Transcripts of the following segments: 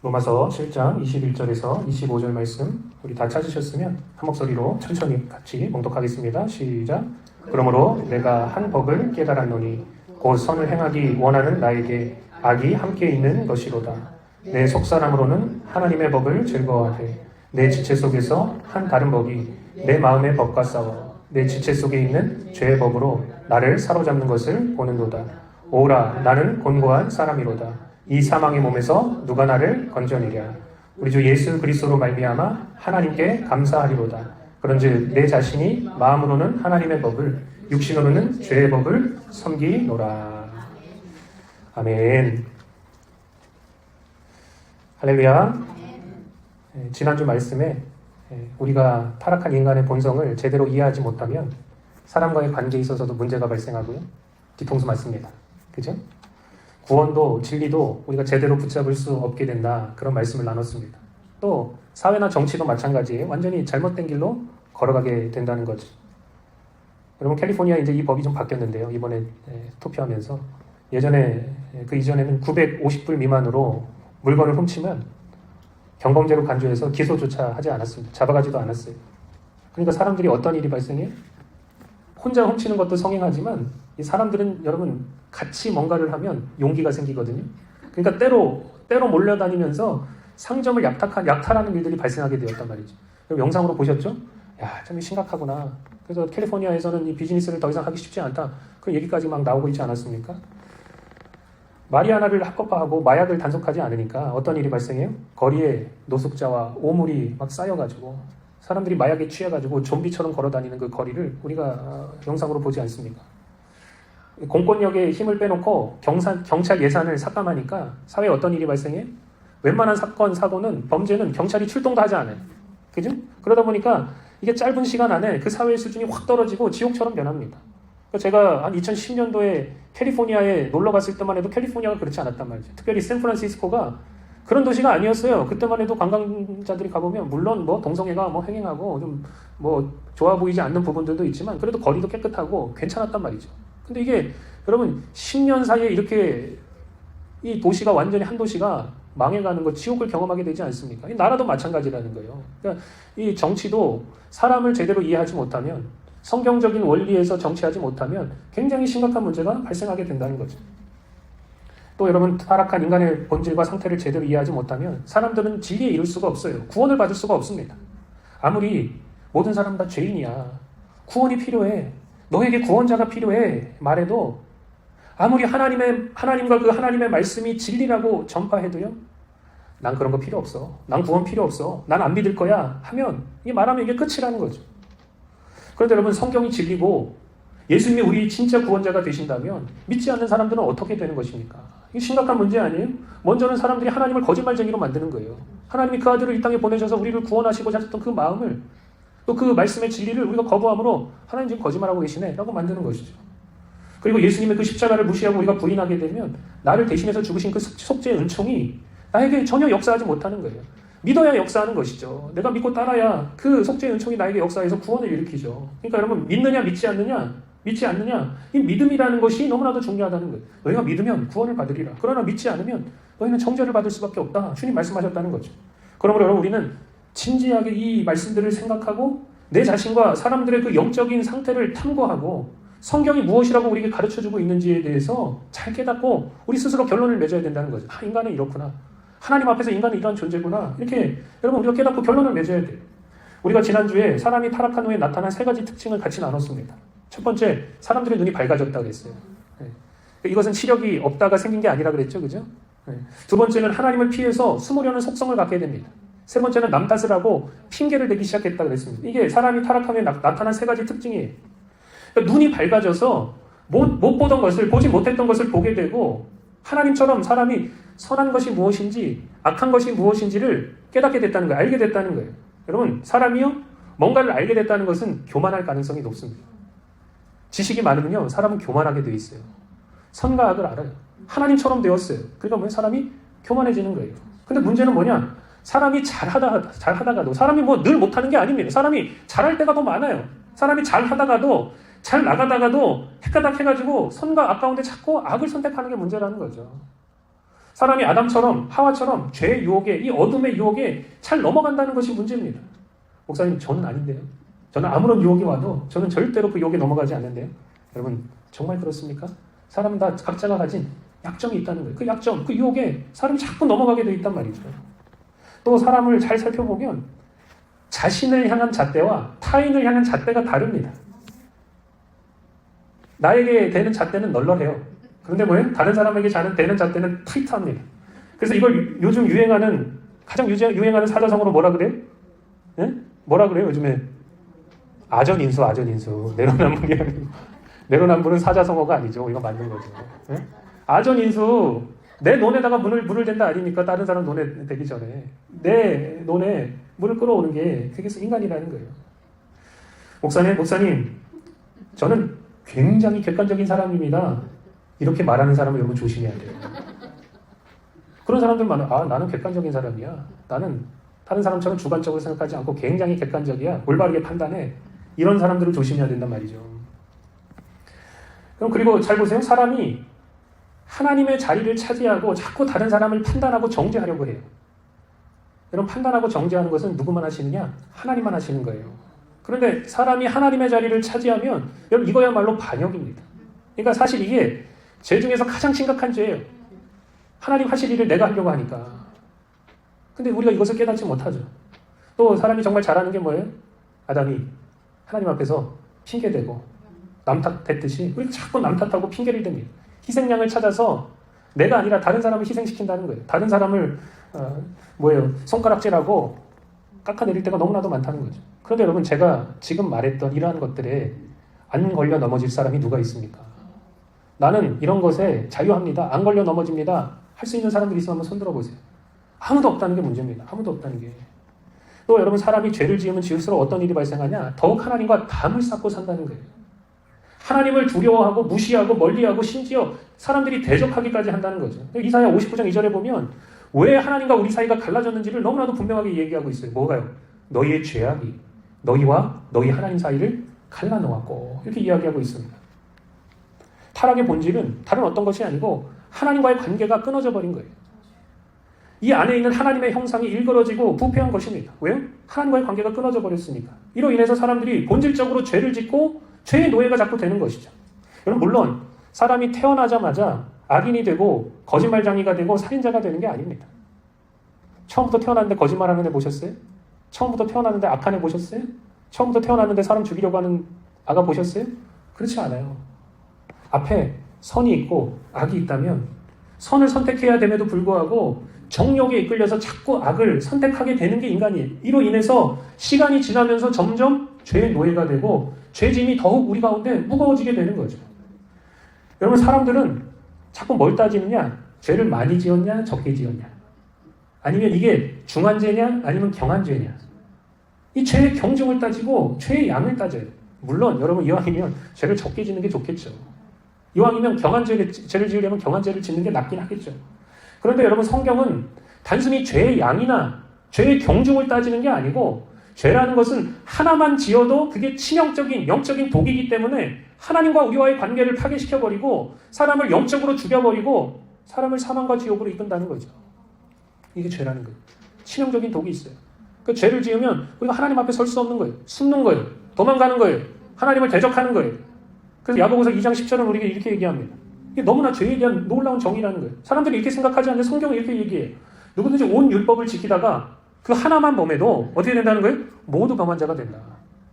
로마서 7장 21절에서 25절 말씀 우리 다 찾으셨으면 한 목소리로 천천히 같이 봉독하겠습니다. 시작. 그러므로 내가 한 법을 깨달았노니 곧 선을 행하기 원하는 나에게 악이 함께 있는 것이로다. 내 속사람으로는 하나님의 법을 즐거워하되 내 지체 속에서 한 다른 법이 내 마음의 법과 싸워 내 지체 속에 있는 죄의 법으로 나를 사로잡는 것을 보는도다. 오라, 나는 곤고한 사람이로다. 이 사망의 몸에서 누가 나를 건져내랴. 우리 주 예수 그리스도로 말미암아 하나님께 감사하리로다. 그런즉 내 자신이 마음으로는 하나님의 법을, 육신으로는 죄의 법을 섬기노라. 아멘. 할렐루야. 지난주 말씀에 우리가 타락한 인간의 본성을 제대로 이해하지 못하면 사람과의 관계에 있어서도 문제가 발생하고요. 뒤통수 맞습니다. 그죠? 구원도 진리도 우리가 제대로 붙잡을 수 없게 된다. 그런 말씀을 나눴습니다. 또 사회나 정치도 마찬가지예요. 완전히 잘못된 길로 걸어가게 된다는 거죠. 여러분 캘리포니아 이제 이 법이 좀 바뀌었는데요. 이번에 투표하면서 예전에 그 이전에는 950불 미만으로 물건을 훔치면 경범죄로 간주해서 기소조차 하지 않았습니다. 잡아가지도 않았어요. 그러니까 사람들이 어떤 일이 발생해요? 혼자 훔치는 것도 성행하지만 이 사람들은 여러분 같이 뭔가를 하면 용기가 생기거든요. 그러니까 때로 몰려다니면서 상점을 약탈하는 일들이 발생하게 되었단 말이죠. 그럼 영상으로 보셨죠? 야, 참 심각하구나. 그래서 캘리포니아에서는 이 비즈니스를 더 이상 하기 쉽지 않다. 그런 얘기까지 막 나오고 있지 않았습니까? 마리아나를 합법화하고 마약을 단속하지 않으니까 어떤 일이 발생해요? 거리에 노숙자와 오물이 막 쌓여가지고 사람들이 마약에 취해가지고 좀비처럼 걸어다니는 그 거리를 우리가 영상으로 보지 않습니까? 공권력에 힘을 빼놓고 경찰 예산을 삭감하니까 사회에 어떤 일이 발생해? 웬만한 사건, 사고는 범죄는 경찰이 출동도 하지 않아요. 그죠? 그러다 보니까 이게 짧은 시간 안에 그 사회의 수준이 확 떨어지고 지옥처럼 변합니다. 제가 한 2010년도에 캘리포니아에 놀러 갔을 때만 해도 캘리포니아가 그렇지 않았단 말이죠. 특별히 샌프란시스코가 그런 도시가 아니었어요. 그때만 해도 관광자들이 가보면 물론 뭐 동성애가 뭐 행행하고 좀 뭐 좋아 보이지 않는 부분들도 있지만 그래도 거리도 깨끗하고 괜찮았단 말이죠. 근데 이게 여러분 10년 사이에 이렇게 이 도시가 완전히 한 도시가 망해가는 거 지옥을 경험하게 되지 않습니까? 이 나라도 마찬가지라는 거예요. 그러니까 이 정치도 사람을 제대로 이해하지 못하면 성경적인 원리에서 정치하지 못하면 굉장히 심각한 문제가 발생하게 된다는 거죠. 또 여러분 타락한 인간의 본질과 상태를 제대로 이해하지 못하면 사람들은 진리에 이를 수가 없어요. 구원을 받을 수가 없습니다. 아무리 모든 사람 다 죄인이야. 구원이 필요해. 너에게 구원자가 필요해. 말해도 아무리 하나님과 그 하나님의 말씀이 진리라고 전파해도요. 난 그런 거 필요 없어. 난 구원 필요 없어. 난 안 믿을 거야. 하면 이게 말하면 이게 끝이라는 거죠. 그런데 여러분 성경이 진리고 예수님이 우리 진짜 구원자가 되신다면 믿지 않는 사람들은 어떻게 되는 것입니까? 이게 심각한 문제 아니에요? 먼저는 사람들이 하나님을 거짓말쟁이로 만드는 거예요. 하나님이 그 아들을 이 땅에 보내셔서 우리를 구원하시고자 하셨던 그 마음을 또 그 말씀의 진리를 우리가 거부함으로 하나님 지금 거짓말하고 계시네 라고 만드는 것이죠. 그리고 예수님의 그 십자가를 무시하고 우리가 부인하게 되면 나를 대신해서 죽으신 그 속죄의 은총이 나에게 전혀 역사하지 못하는 거예요. 믿어야 역사하는 것이죠. 내가 믿고 따라야 그 속죄의 은총이 나에게 역사해서 구원을 일으키죠. 그러니까 여러분 믿느냐 믿지 않느냐 이 믿음이라는 것이 너무나도 중요하다는 거예요. 너희가 믿으면 구원을 받으리라. 그러나 믿지 않으면 너희는 정죄를 받을 수밖에 없다. 주님 말씀하셨다는 거죠. 그러므로 여러분 우리는 진지하게 이 말씀들을 생각하고 내 자신과 사람들의 그 영적인 상태를 탐구하고 성경이 무엇이라고 우리에게 가르쳐주고 있는지에 대해서 잘 깨닫고 우리 스스로 결론을 맺어야 된다는 거죠. 아, 인간은 이렇구나. 하나님 앞에서 인간은 이러한 존재구나. 이렇게 여러분 우리가 깨닫고 결론을 맺어야 돼요. 우리가 지난주에 사람이 타락한 후에 나타난 세 가지 특징을 같이 나눴습니다. 첫 번째, 사람들의 눈이 밝아졌다고 했어요. 이것은 시력이 없다가 생긴 게 아니라 그랬죠. 그죠? 두 번째는 하나님을 피해서 숨으려는 속성을 갖게 됩니다. 세 번째는 남 탓을 하고 핑계를 대기 시작했다 그랬습니다. 이게 사람이 타락하면 나타난 세 가지 특징이에요. 그러니까 눈이 밝아져서 못 보던 것을, 보지 못했던 것을 보게 되고 하나님처럼 사람이 선한 것이 무엇인지 악한 것이 무엇인지를 깨닫게 됐다는 거예요. 알게 됐다는 거예요. 여러분 사람이요 뭔가를 알게 됐다는 것은 교만할 가능성이 높습니다. 지식이 많으면요 사람은 교만하게 되어 있어요. 선과 악을 알아요. 하나님처럼 되었어요. 그러니까 뭐 사람이 교만해지는 거예요. 근데 문제는 뭐냐? 사람이 잘하다가도 사람이 뭐 늘 못하는 게 아닙니다. 사람이 잘할 때가 더 많아요. 사람이 잘하다가도 잘 나가다가도 헷가닥 해가지고 선과 악 가운데 자꾸 악을 선택하는 게 문제라는 거죠. 사람이 아담처럼 하와처럼 죄의 유혹에, 이 어둠의 유혹에 잘 넘어간다는 것이 문제입니다. 목사님, 저는 아닌데요. 저는 아무런 유혹이 와도 저는 절대로 그 유혹에 넘어가지 않는데요. 여러분, 정말 그렇습니까? 사람은 다 각자가 가진 약점이 있다는 거예요. 그 약점, 그 유혹에 사람이 자꾸 넘어가게 돼 있단 말이죠. 또 사람을 잘 살펴보면 자신을 향한 잣대와 타인을 향한 잣대가 다릅니다. 나에게 되는 잣대는 널널해요. 그런데 뭐예요? 다른 사람에게 되는 잣대는 타이트합니다. 그래서 이걸 요즘 유행하는, 가장 유행하는 사자성어로 뭐라 그래요? 네? 뭐라 그래요, 요즘에? 아전인수. 내로남불이 아니고. 내로남불은 사자성어가 아니죠. 이거 맞는 거죠. 네? 아전인수. 내 논에다가 물을 댄다 아닙니까? 다른 사람 논에 대기 전에. 내 논에 물을 끌어오는 게 그게 인간이라는 거예요. 목사님, 저는 굉장히 객관적인 사람입니다. 이렇게 말하는 사람을 여러분 조심해야 돼요. 그런 사람들 많아. 나는 객관적인 사람이야. 나는 다른 사람처럼 주관적으로 생각하지 않고 굉장히 객관적이야. 올바르게 판단해. 이런 사람들을 조심해야 된단 말이죠. 그럼 그리고 잘 보세요. 사람이 하나님의 자리를 차지하고 자꾸 다른 사람을 판단하고 정죄하려고 해요. 여러분, 판단하고 정죄하는 것은 누구만 하시느냐? 하나님만 하시는 거예요. 그런데 사람이 하나님의 자리를 차지하면 여러분, 이거야말로 반역입니다. 그러니까 사실 이게 죄 중에서 가장 심각한 죄예요. 하나님 하실 일을 내가 하려고 하니까. 근데 우리가 이것을 깨닫지 못하죠. 또 사람이 정말 잘하는 게 뭐예요? 아담이 하나님 앞에서 핑계대고 남탓했듯이 우리 자꾸 남탓하고 핑계를 댑니다. 희생양을 찾아서 내가 아니라 다른 사람을 희생시킨다는 거예요. 다른 사람을 손가락질하고 깎아내릴 때가 너무나도 많다는 거죠. 그런데 여러분, 제가 지금 말했던 이러한 것들에 안 걸려 넘어질 사람이 누가 있습니까? 나는 이런 것에 자유합니다. 안 걸려 넘어집니다. 할 수 있는 사람들이 있으면 한번 손 들어보세요. 아무도 없다는 게 문제입니다. 아무도 없다는 게. 또 여러분, 사람이 죄를 지으면 지을수록 어떤 일이 발생하냐? 더욱 하나님과 담을 쌓고 산다는 거예요. 하나님을 두려워하고 무시하고 멀리하고 심지어 사람들이 대적하기까지 한다는 거죠. 이사야 59장 2절에 보면 왜 하나님과 우리 사이가 갈라졌는지를 너무나도 분명하게 얘기하고 있어요. 뭐가요? 너희의 죄악이 너희와 너희 하나님 사이를 갈라놓았고, 이렇게 이야기하고 있습니다. 타락의 본질은 다른 어떤 것이 아니고 하나님과의 관계가 끊어져 버린 거예요. 이 안에 있는 하나님의 형상이 일그러지고 부패한 것입니다. 왜요? 하나님과의 관계가 끊어져 버렸으니까. 이로 인해서 사람들이 본질적으로 죄를 짓고 죄의 노예가 자꾸 되는 것이죠. 여러분, 물론 사람이 태어나자마자 악인이 되고 거짓말장이가 되고 살인자가 되는 게 아닙니다. 처음부터 태어났는데 거짓말하는 애 보셨어요? 처음부터 태어났는데 악한 애 보셨어요? 처음부터 태어났는데 사람 죽이려고 하는 아가 보셨어요? 그렇지 않아요. 앞에 선이 있고 악이 있다면 선을 선택해야 됨에도 불구하고 정욕에 이끌려서 자꾸 악을 선택하게 되는 게 인간이에요. 이로 인해서 시간이 지나면서 점점 죄의 노예가 되고 죄짐이 더욱 우리 가운데 무거워지게 되는 거죠. 여러분, 사람들은 자꾸 뭘 따지느냐? 죄를 많이 지었냐? 적게 지었냐? 아니면 이게 중한죄냐? 아니면 경한죄냐? 이 죄의 경중을 따지고 죄의 양을 따져요. 물론 여러분, 이왕이면 죄를 적게 짓는 게 좋겠죠. 이왕이면 죄를 지으려면 경한죄를 짓는 게 낫긴 하겠죠. 그런데 여러분, 성경은 단순히 죄의 양이나 죄의 경중을 따지는 게 아니고, 죄라는 것은 하나만 지어도 그게 치명적인 영적인 독이기 때문에 하나님과 우리와의 관계를 파괴시켜버리고 사람을 영적으로 죽여버리고 사람을 사망과 지옥으로 이끈다는 거죠. 이게 죄라는 거예요. 치명적인 독이 있어요. 그 죄를 지으면 우리가 하나님 앞에 설 수 없는 거예요. 숨는 거예요. 도망가는 거예요. 하나님을 대적하는 거예요. 그래서 야고보서 2장 10절은 우리가 이렇게 얘기합니다. 이게 너무나 죄에 대한 놀라운 정의라는 거예요. 사람들이 이렇게 생각하지 않는데 성경은 이렇게 얘기해요. 누구든지 온 율법을 지키다가 그 하나만 범해도 어떻게 된다는 거예요? 모두 범한 자가 된다.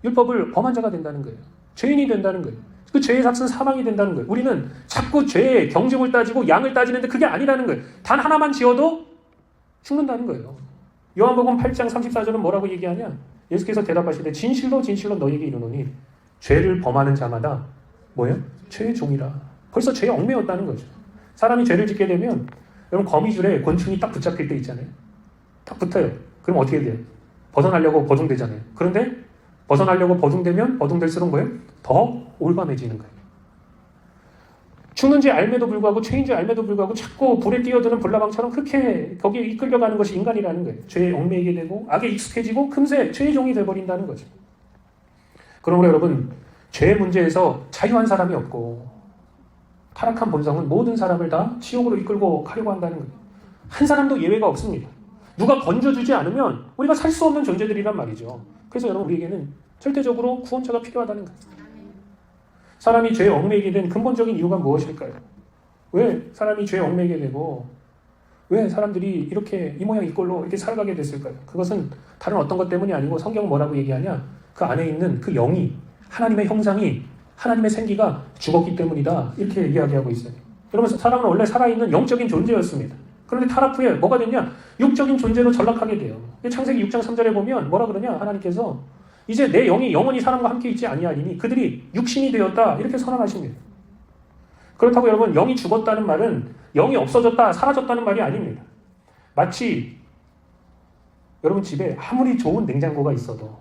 율법을 범한 자가 된다는 거예요. 죄인이 된다는 거예요. 그 죄의 삭은 사망이 된다는 거예요. 우리는 자꾸 죄의 경중을 따지고 양을 따지는데 그게 아니라는 거예요. 단 하나만 지어도 죽는다는 거예요. 요한복음 8장 34절은 뭐라고 얘기하냐? 예수께서 대답하시되 진실로 진실로 너희에게 이르노니 죄를 범하는 자마다 뭐예요? 죄의 종이라. 벌써 죄에 얽매였다는 거죠. 사람이 죄를 짓게 되면 여러분, 거미줄에 곤충이 딱 붙잡힐 때 있잖아요. 딱 붙어요. 그럼 어떻게 돼요? 벗어나려고 버둥대잖아요. 그런데 벗어나려고 버둥대면 버둥댈수록 뭐예요? 더 올밤해지는 거예요. 죽는지 알매도 불구하고 죄인지 알매도 불구하고 자꾸 불에 뛰어드는 불나방처럼 그렇게 거기에 이끌려가는 것이 인간이라는 거예요. 죄에 얽매이게 되고 악에 익숙해지고 금세 죄의 종이 되어버린다는 거죠. 그러므로 여러분, 죄의 문제에서 자유한 사람이 없고 타락한 본성은 모든 사람을 다 지옥으로 이끌고 가려고 한다는 거예요. 한 사람도 예외가 없습니다. 누가 건져주지 않으면 우리가 살 수 없는 존재들이란 말이죠. 그래서 여러분 우리에게는 절대적으로 구원자가 필요하다는 거예요. 사람이 죄에 얽매이게 된 근본적인 이유가 무엇일까요? 왜 사람이 죄에 얽매이게 되고 왜 사람들이 이렇게 이 모양 이 꼴로 이렇게 살아가게 됐을까요? 그것은 다른 어떤 것 때문이 아니고 성경은 뭐라고 얘기하냐? 그 안에 있는 그 영이 하나님의 형상이 하나님의 생기가 죽었기 때문이다. 이렇게 이야기하고 있어요. 여러분 사람은 원래 살아있는 영적인 존재였습니다. 그런데 타락 후에 뭐가 됐냐? 육적인 존재로 전락하게 돼요. 창세기 6장 3절에 보면 뭐라 그러냐? 하나님께서 이제 내 영이 영원히 사람과 함께 있지 아니하리니 그들이 육신이 되었다. 이렇게 선언하십니다. 그렇다고 여러분 영이 죽었다는 말은 영이 없어졌다, 사라졌다는 말이 아닙니다. 마치 여러분 집에 아무리 좋은 냉장고가 있어도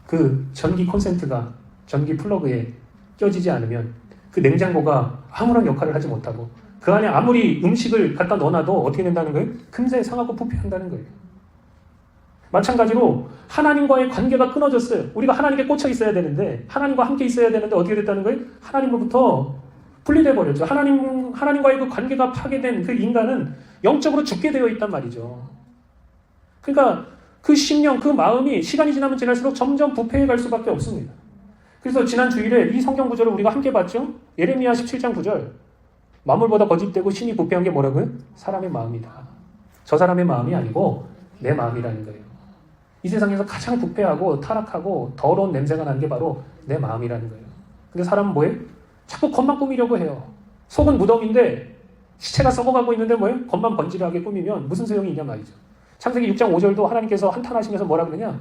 그 전기 콘센트가 전기 플러그에 껴지지 않으면 그 냉장고가 아무런 역할을 하지 못하고 그 안에 아무리 음식을 갖다 넣어놔도 어떻게 된다는 거예요? 금세 상하고 부패한다는 거예요. 마찬가지로 하나님과의 관계가 끊어졌어요. 우리가 하나님께 꽂혀 있어야 되는데 하나님과 함께 있어야 되는데 어떻게 됐다는 거예요? 하나님으로부터 분리돼 버렸죠. 하나님과의 그 관계가 파괴된 그 인간은 영적으로 죽게 되어 있단 말이죠. 그러니까 그 심령, 그 마음이 시간이 지나면 지날수록 점점 부패해 갈 수밖에 없습니다. 그래서 지난 주일에 이 성경 구절을 우리가 함께 봤죠. 예레미야 17장 9절. 만물보다 거짓되고 신이 부패한 게 뭐라고요? 사람의 마음이다. 저 사람의 마음이 아니고 내 마음이라는 거예요. 이 세상에서 가장 부패하고 타락하고 더러운 냄새가 나는 게 바로 내 마음이라는 거예요. 근데 사람은 뭐예요? 자꾸 겉만 꾸미려고 해요. 속은 무덤인데 시체가 썩어가고 있는데 뭐예요? 겉만 번지르하게 꾸미면 무슨 소용이 있냐 말이죠. 창세기 6장 5절도 하나님께서 한탄하시면서 뭐라 그러냐?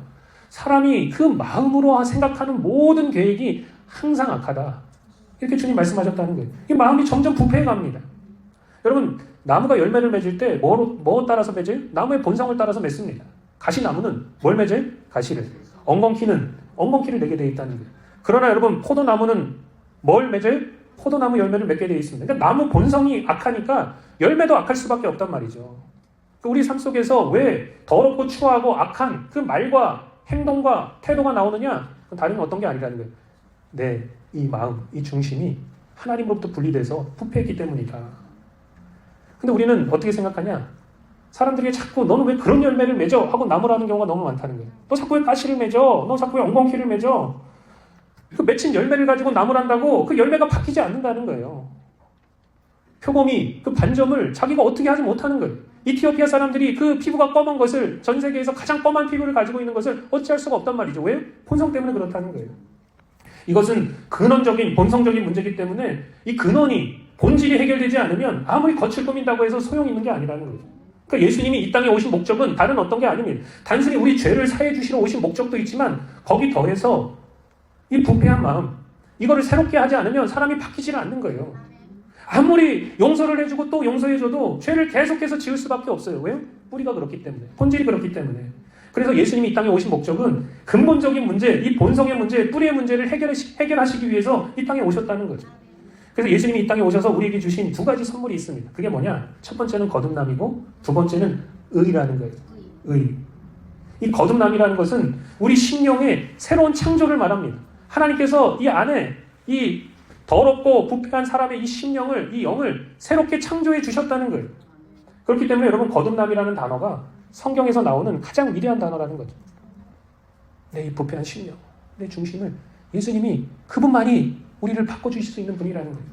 사람이 그 마음으로 생각하는 모든 계획이 항상 악하다. 이렇게 주님 말씀하셨다는 거예요. 이 마음이 점점 부패해 갑니다. 여러분 나무가 열매를 맺을 때 뭐 따라서 맺어요? 나무의 본성을 따라서 맺습니다. 가시나무는 뭘 맺어요? 가시를. 엉겅퀴를 내게 되어 있다는 거예요. 그러나 여러분 포도나무는 뭘 맺어요? 포도나무 열매를 맺게 되어 있습니다. 그러니까 나무 본성이 악하니까 열매도 악할 수밖에 없단 말이죠. 우리 삶 속에서 왜 더럽고 추하고 악한 그 말과 행동과 태도가 나오느냐? 그건 다른 어떤 게 아니라는 거예요. 이 마음, 이 중심이 하나님으로부터 분리돼서 부패했기 때문이다. 근데 우리는 어떻게 생각하냐? 사람들이 자꾸 너는 왜 그런 열매를 맺어? 하고 나무라는 경우가 너무 많다는 거예요. 너 자꾸 왜 가시를 맺어? 너 자꾸 왜 엉겅퀴를 맺어? 그 맺힌 열매를 가지고 나무란다고 그 열매가 바뀌지 않는다는 거예요. 표범이 그 반점을 자기가 어떻게 하지 못하는 거예요. 이티오피아 사람들이 그 피부가 검은 것을 전 세계에서 가장 검은 피부를 가지고 있는 것을 어찌할 수가 없단 말이죠. 왜? 본성 때문에 그렇다는 거예요. 이것은 근원적인 본성적인 문제이기 때문에 이 근원이 본질이 해결되지 않으면 아무리 겉을 꾸민다고 해서 소용이 있는 게 아니라는 거죠. 그러니까 예수님이 이 땅에 오신 목적은 다른 어떤 게 아닙니다. 단순히 우리 죄를 사해 주시러 오신 목적도 있지만 거기 더해서 이 부패한 마음 이거를 새롭게 하지 않으면 사람이 바뀌지를 않는 거예요. 아무리 용서를 해주고 또 용서해줘도 죄를 계속해서 지을 수밖에 없어요. 왜요? 뿌리가 그렇기 때문에. 본질이 그렇기 때문에. 그래서 예수님이 이 땅에 오신 목적은 근본적인 문제, 이 본성의 문제, 뿌리의 문제를 해결하시기 위해서 이 땅에 오셨다는 거죠. 그래서 예수님이 이 땅에 오셔서 우리에게 주신 두 가지 선물이 있습니다. 그게 뭐냐? 첫 번째는 거듭남이고 두 번째는 의라는 거예요. 의. 이 거듭남이라는 것은 우리 심령의 새로운 창조를 말합니다. 하나님께서 이 안에 이 더럽고 부패한 사람의 이 심령을, 이 영을 새롭게 창조해 주셨다는 거예요. 그렇기 때문에 여러분 거듭남이라는 단어가 성경에서 나오는 가장 위대한 단어라는 거죠. 내 이 부패한 심령, 내 중심을 예수님이 그분만이 우리를 바꿔주실 수 있는 분이라는 거예요.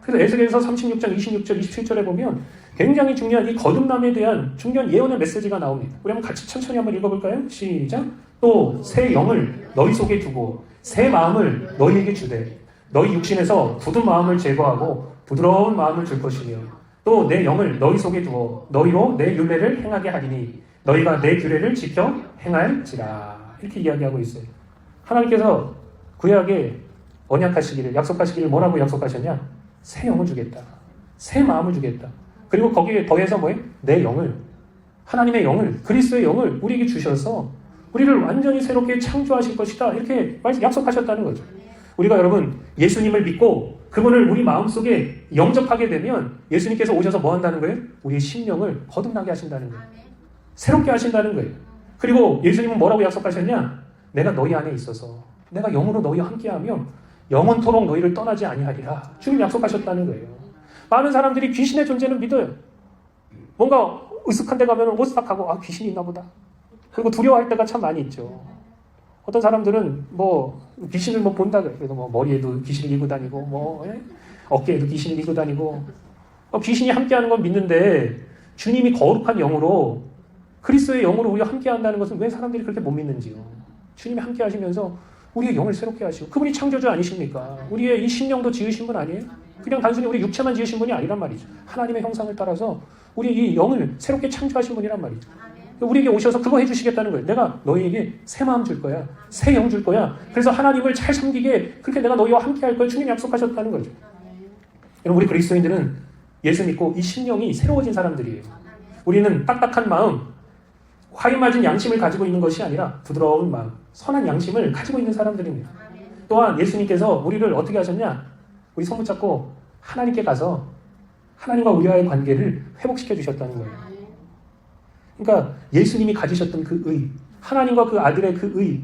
그래서 에스겔서 36장 26절 27절에 보면 굉장히 중요한 이 거듭남에 대한 중요한 예언의 메시지가 나옵니다. 우리 한번 같이 천천히 한번 읽어볼까요? 시작. 또 새 영을 너희 속에 두고 새 마음을 너희에게 주되 너희 육신에서 굳은 마음을 제거하고 부드러운 마음을 줄 것이며 또 내 영을 너희 속에 두어 너희로 내 율례를 행하게 하리니 너희가 내 규례를 지켜 행할지라. 이렇게 이야기하고 있어요. 하나님께서 구약에 언약하시기를 약속하시기를 뭐라고 약속하셨냐? 새 영을 주겠다. 새 마음을 주겠다. 그리고 거기에 더해서 뭐예요? 내 영을, 하나님의 영을, 그리스도의 영을 우리에게 주셔서 우리를 완전히 새롭게 창조하실 것이다. 이렇게 약속하셨다는 거죠. 우리가 여러분 예수님을 믿고 그분을 우리 마음속에 영접하게 되면 예수님께서 오셔서 뭐 한다는 거예요? 우리의 심령을 거듭나게 하신다는 거예요. 새롭게 하신다는 거예요. 그리고 예수님은 뭐라고 약속하셨냐? 내가 너희 안에 있어서 내가 영으로 너희와 함께하며 영원토록 너희를 떠나지 아니하리라. 주님 약속하셨다는 거예요. 많은 사람들이 귀신의 존재는 믿어요. 뭔가 으슥한 데 가면 오싹하고 아 귀신이 있나 보다. 그리고 두려워할 때가 참 많이 있죠. 어떤 사람들은 뭐 귀신을 뭐 본다 그래도 뭐 머리에도 귀신을 이고 다니고 뭐 어깨에도 귀신을 이고 다니고 귀신이 함께하는 건 믿는데 주님이 거룩한 영으로 그리스도의 영으로 우리와 함께한다는 것은 왜 사람들이 그렇게 못 믿는지요. 주님이 함께하시면서 우리의 영을 새롭게 하시고 그분이 창조주 아니십니까? 우리의 이 심령도 지으신 분 아니에요? 그냥 단순히 우리 육체만 지으신 분이 아니란 말이죠. 하나님의 형상을 따라서 우리의 이 영을 새롭게 창조하신 분이란 말이죠. 우리에게 오셔서 그거 해주시겠다는 거예요. 내가 너희에게 새 마음 줄 거야. 새 영 줄 거야. 그래서 하나님을 잘 섬기게 그렇게 내가 너희와 함께 할 거야. 주님이 약속하셨다는 거죠. 여러분 우리 그리스도인들은 예수 믿고 이 심령이 새로워진 사람들이에요. 우리는 딱딱한 마음, 화이 맞은 양심을 가지고 있는 것이 아니라 부드러운 마음, 선한 양심을 가지고 있는 사람들입니다. 또한 예수님께서 우리를 어떻게 하셨냐? 우리 손 붙잡고 하나님께 가서 하나님과 우리와의 관계를 회복시켜 주셨다는 거예요. 그러니까 예수님이 가지셨던 그 의, 하나님과 그 아들의 그 의,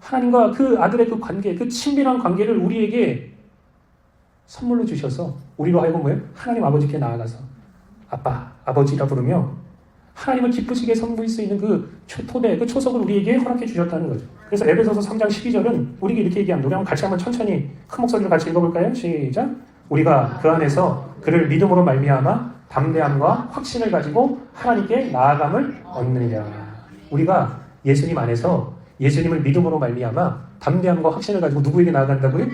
하나님과 그 아들의 그 관계, 그 친밀한 관계를 우리에게 선물로 주셔서 우리로 하여금 뭐예요? 하나님 아버지께 나아가서 아빠, 아버지라 부르며 하나님을 기쁘시게 섬길 수 있는 그 토대, 그 초석을 우리에게 허락해 주셨다는 거죠. 그래서 에베소서 3장 12절은 우리에게 이렇게 얘기합니다. 우리 한번 같이 한번 천천히 큰 목소리로 같이 읽어볼까요? 시작. 우리가 그 안에서 그를 믿음으로 말미암아 담대함과 확신을 가지고 하나님께 나아감을 얻느니라. 우리가 예수님 안에서 예수님을 믿음으로 말미암아 담대함과 확신을 가지고 누구에게 나아간다고요?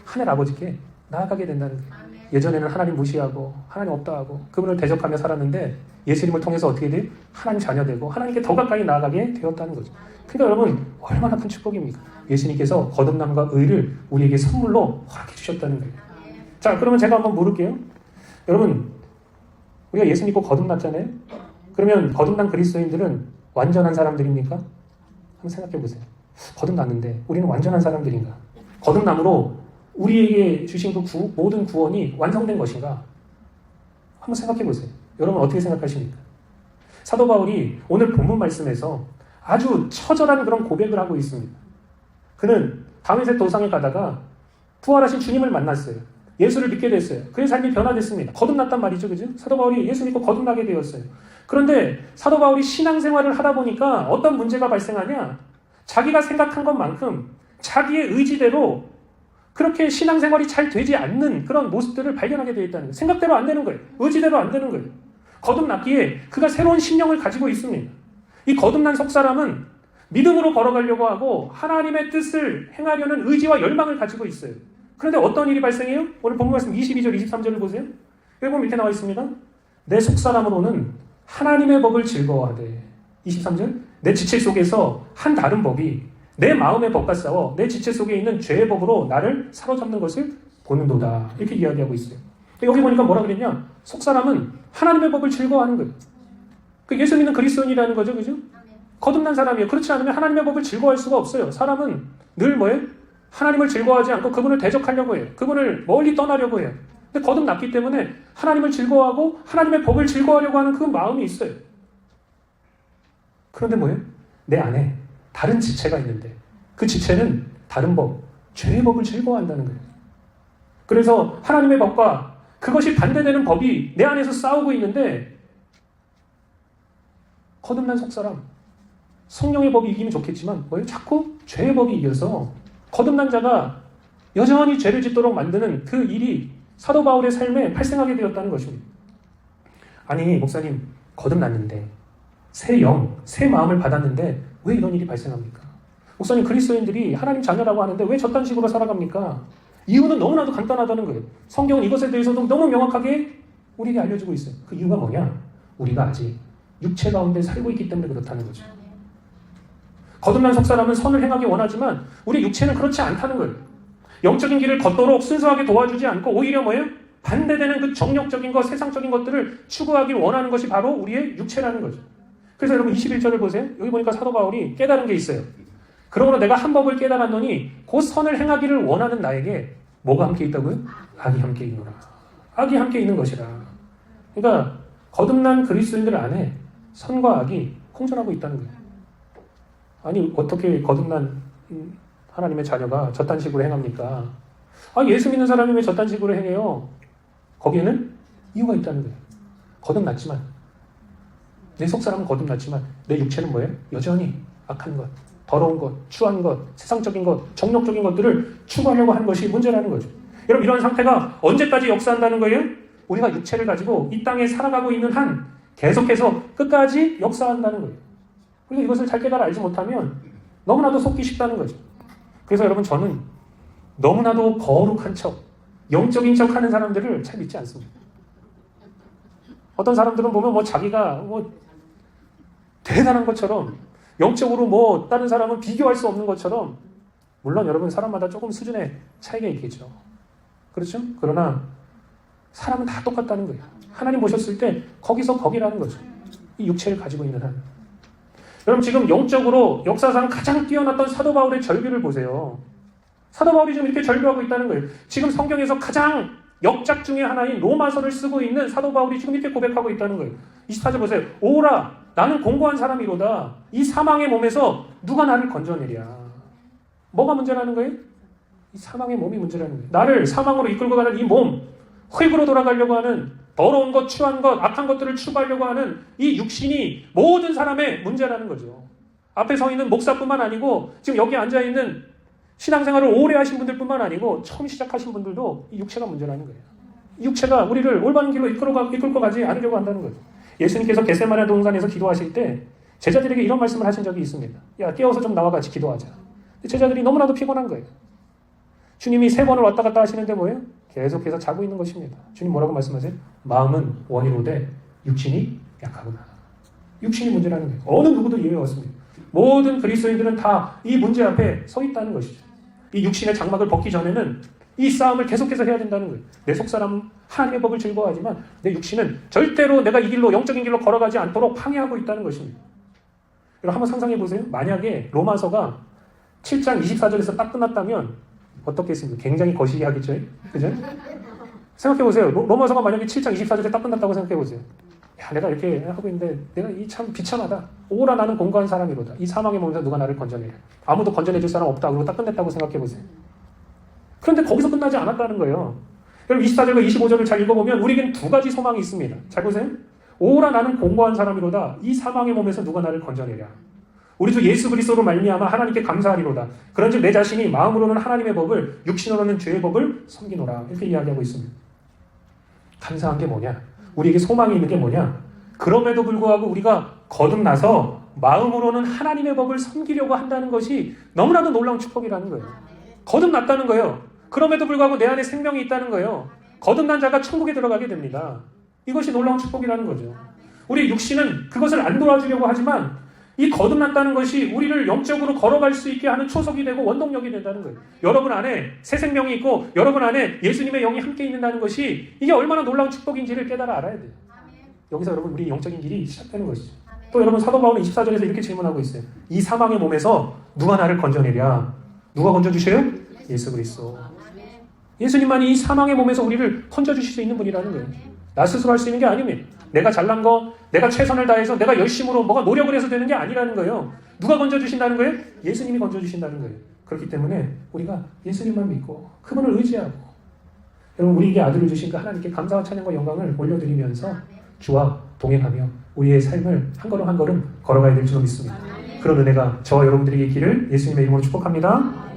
하늘 아버지께 나아가게 된다는 거예요. 예전에는 하나님 무시하고 하나님 없다 하고 그분을 대적하며 살았는데 예수님을 통해서 어떻게 돼요? 하나님 자녀 되고 하나님께 더 가까이 나아가게 되었다는 거죠. 그러니까 여러분 얼마나 큰 축복입니까? 예수님께서 거듭남과 의를 우리에게 선물로 허락해 주셨다는 거예요. 자, 그러면 제가 한번 물을게요. 여러분 우리가 예수 믿고 거듭났잖아요. 그러면 거듭난 그리스도인들은 완전한 사람들입니까? 한번 생각해 보세요. 거듭났는데 우리는 완전한 사람들인가? 거듭남으로 우리에게 주신 그 모든 구원이 완성된 것인가? 한번 생각해 보세요. 여러분 어떻게 생각하십니까? 사도 바울이 오늘 본문 말씀에서 아주 처절한 그런 고백을 하고 있습니다. 그는 다윗의 도상에 가다가 부활하신 주님을 만났어요. 예수를 믿게 됐어요. 그의 삶이 변화됐습니다. 거듭났단 말이죠. 그죠? 사도 바울이 예수 믿고 거듭나게 되었어요. 그런데 사도 바울이 신앙생활을 하다 보니까 어떤 문제가 발생하냐? 자기가 생각한 것만큼 자기의 의지대로 그렇게 신앙생활이 잘 되지 않는 그런 모습들을 발견하게 되어 있다는 거예요. 생각대로 안 되는 거예요. 의지대로 안 되는 거예요. 거듭났기에 그가 새로운 심령을 가지고 있습니다. 이 거듭난 속사람은 믿음으로 걸어가려고 하고 하나님의 뜻을 행하려는 의지와 열망을 가지고 있어요. 그런데 어떤 일이 발생해요? 오늘 본문 말씀 22절, 23절을 보세요. 여기 보면 밑에 나와 있습니다. 내 속사람으로는 하나님의 법을 즐거워하되 23절 내 지체 속에서 한 다른 법이 내 마음의 법과 싸워 내 지체 속에 있는 죄의 법으로 나를 사로잡는 것을 보는도다. 이렇게 이야기하고 있어요. 여기 보니까 뭐라 그랬냐? 속사람은 하나님의 법을 즐거워하는 거예요. 그 예수 믿는 그리스도인이라는 거죠. 그죠? 거듭난 사람이에요. 그렇지 않으면 하나님의 법을 즐거워할 수가 없어요. 사람은 늘 뭐예요? 하나님을 즐거워하지 않고 그분을 대적하려고 해요. 그분을 멀리 떠나려고 해요. 근데 거듭났기 때문에 하나님을 즐거워하고 하나님의 법을 즐거워하려고 하는 그 마음이 있어요. 그런데 뭐예요? 내 안에 다른 지체가 있는데 그 지체는 다른 법, 죄의 법을 즐거워한다는 거예요. 그래서 하나님의 법과 그것이 반대되는 법이 내 안에서 싸우고 있는데 거듭난 속사람, 성령의 법이 이기면 좋겠지만 뭐예요? 자꾸 죄의 법이 이겨서 거듭난 자가 여전히 죄를 짓도록 만드는 그 일이 사도 바울의 삶에 발생하게 되었다는 것입니다. 아니 목사님 거듭났는데 새 영, 새 마음을 받았는데 왜 이런 일이 발생합니까? 목사님 그리스도인들이 하나님 자녀라고 하는데 왜 저딴 식으로 살아갑니까? 이유는 너무나도 간단하다는 거예요. 성경은 이것에 대해서도 너무 명확하게 우리에게 알려주고 있어요. 그 이유가 뭐냐? 우리가 아직 육체 가운데 살고 있기 때문에 그렇다는 거죠. 거듭난 속사람은 선을 행하기 원하지만 우리 육체는 그렇지 않다는 거예요. 영적인 길을 걷도록 순수하게 도와주지 않고 오히려 뭐예요? 반대되는 그 정력적인 것, 세상적인 것들을 추구하길 원하는 것이 바로 우리의 육체라는 거죠. 그래서 여러분 21절을 보세요. 여기 보니까 사도 바울이 깨달은 게 있어요. 그러므로 내가 한 법을 깨달았노니 곧 선을 행하기를 원하는 나에게 뭐가 함께 있다고요? 악이 함께 있노라. 악이 함께 있는 것이라. 그러니까 거듭난 그리스도인들 안에 선과 악이 공존하고 있다는 거예요. 아니 어떻게 거듭난 하나님의 자녀가 저딴 식으로 행합니까? 아 예수 믿는 사람이 왜 저딴 식으로 행해요? 거기에는 이유가 있다는 거예요. 거듭났지만 내 속사람은 거듭났지만 내 육체는 뭐예요? 여전히 악한 것, 더러운 것, 추한 것, 세상적인 것, 정욕적인 것들을 추구하려고 하는 것이 문제라는 거죠. 여러분, 이런 상태가 언제까지 역사한다는 거예요? 우리가 육체를 가지고 이 땅에 살아가고 있는 한 계속해서 끝까지 역사한다는 거예요. 우리가 이것을 잘 깨달아 알지 못하면 너무나도 속기 쉽다는 거죠. 그래서 여러분, 저는 너무나도 거룩한 척, 영적인 척 하는 사람들을 잘 믿지 않습니다. 어떤 사람들은 보면 뭐 자기가 뭐 대단한 것처럼, 영적으로 뭐 다른 사람은 비교할 수 없는 것처럼, 물론 여러분 사람마다 조금 수준의 차이가 있겠죠. 그렇죠? 그러나 사람은 다 똑같다는 거예요. 하나님 보셨을 때 거기서 거기라는 거죠. 이 육체를 가지고 있는 한. 여러분, 지금 영적으로 역사상 가장 뛰어났던 사도 바울의 절규를 보세요. 사도 바울이 지금 이렇게 절규하고 있다는 거예요. 지금 성경에서 가장 역작 중에 하나인 로마서를 쓰고 있는 사도 바울이 지금 이렇게 고백하고 있다는 거예요. 24절 보세요. 오라, 나는 공고한 사람이로다. 이 사망의 몸에서 누가 나를 건져내랴. 뭐가 문제라는 거예요? 이 사망의 몸이 문제라는 거예요. 나를 사망으로 이끌고 가는 이 몸, 흙으로 돌아가려고 하는, 더러운 것, 추한 것, 악한 것들을 추구하려고 하는 이 육신이 모든 사람의 문제라는 거죠. 앞에 서 있는 목사뿐만 아니고 지금 여기 앉아있는 신앙생활을 오래 하신 분들뿐만 아니고 처음 시작하신 분들도 이 육체가 문제라는 거예요. 이 육체가 우리를 올바른 길로 이끌고 가지 않으려고 한다는 거죠. 예수님께서 겟세마네 동산에서 기도하실 때 제자들에게 이런 말씀을 하신 적이 있습니다. 야, 깨어서 좀 나와 같이 기도하자. 제자들이 너무나도 피곤한 거예요. 주님이 3번을 왔다 갔다 하시는데 뭐예요? 계속해서 자고 있는 것입니다. 주님 뭐라고 말씀하세요? 마음은 원이로되 육신이 약하구나. 육신이 문제라는 거예요. 어느 누구도 예외 없습니다. 모든 그리스도인들은 다 이 문제 앞에 서 있다는 것이죠. 이 육신의 장막을 벗기 전에는 이 싸움을 계속해서 해야 된다는 거예요. 내 속사람은 하나님의 법을 즐거워하지만 내 육신은 절대로 내가 이 길로, 영적인 길로 걸어가지 않도록 방해하고 있다는 것입니다. 여러분, 한번 상상해 보세요. 만약에 로마서가 7장 24절에서 딱 끝났다면 어떻겠습니까? 굉장히 거시기 하겠죠? 그죠? 생각해 보세요. 로마서가 만약에 7장 24절에 딱 끝났다고 생각해 보세요. 야, 내가 이렇게 하고 있는데 내가 이 참 비참하다. 오라, 나는 공고한 사람이로다. 이 사망의 몸에서 누가 나를 건져내랴. 아무도 건져내줄 사람 없다. 그리고 딱 끝냈다고 생각해 보세요. 그런데 거기서 끝나지 않았다는 거예요. 여러분, 24절과 25절을 잘 읽어보면 우리에겐 2가지 소망이 있습니다. 잘 보세요. 오라, 나는 공고한 사람이로다. 이 사망의 몸에서 누가 나를 건져내랴. 우리 주 예수 그리스도로 말미암아 하나님께 감사하리로다. 그런즉 내 자신이 마음으로는 하나님의 법을, 육신으로는 죄의 법을 섬기노라. 이렇게 이야기하고 있습니다. 감사한 게 뭐냐? 우리에게 소망이 있는 게 뭐냐? 그럼에도 불구하고 우리가 거듭나서 마음으로는 하나님의 법을 섬기려고 한다는 것이 너무나도 놀라운 축복이라는 거예요. 거듭났다는 거예요. 그럼에도 불구하고 내 안에 생명이 있다는 거예요. 거듭난 자가 천국에 들어가게 됩니다. 이것이 놀라운 축복이라는 거죠. 우리 육신은 그것을 안 도와주려고 하지만 이 거듭났다는 것이 우리를 영적으로 걸어갈 수 있게 하는 초석이 되고 원동력이 된다는 거예요. 여러분 안에 새 생명이 있고 여러분 안에 예수님의 영이 함께 있는다는 것이 이게 얼마나 놀라운 축복인지를 깨달아 알아야 돼요. 여기서 여러분 우리 영적인 길이 시작되는 것이죠. 또 여러분 사도 바울은 24절에서 이렇게 질문하고 있어요. 이 사망의 몸에서 누가 나를 건져내랴? 누가 건져주세요? 예수 그리스도. 예수님만이 이 사망의 몸에서 우리를 건져주실 수 있는 분이라는 거예요. 나 스스로 할 수 있는 게 아닙니다. 내가 잘난 거, 내가 최선을 다해서 내가 열심으로 뭐가 노력을 해서 되는 게 아니라는 거예요. 누가 건져주신다는 거예요? 예수님이 건져주신다는 거예요. 그렇기 때문에 우리가 예수님만 믿고 그분을 의지하고 여러분 우리에게 아들을 주신 그 하나님께 감사와 찬양과 영광을 올려드리면서 주와 동행하며 우리의 삶을 한 걸음 한 걸음 걸어가야 될 줄로 믿습니다. 그런 은혜가 저와 여러분들에게 있기를 예수님의 이름으로 축복합니다.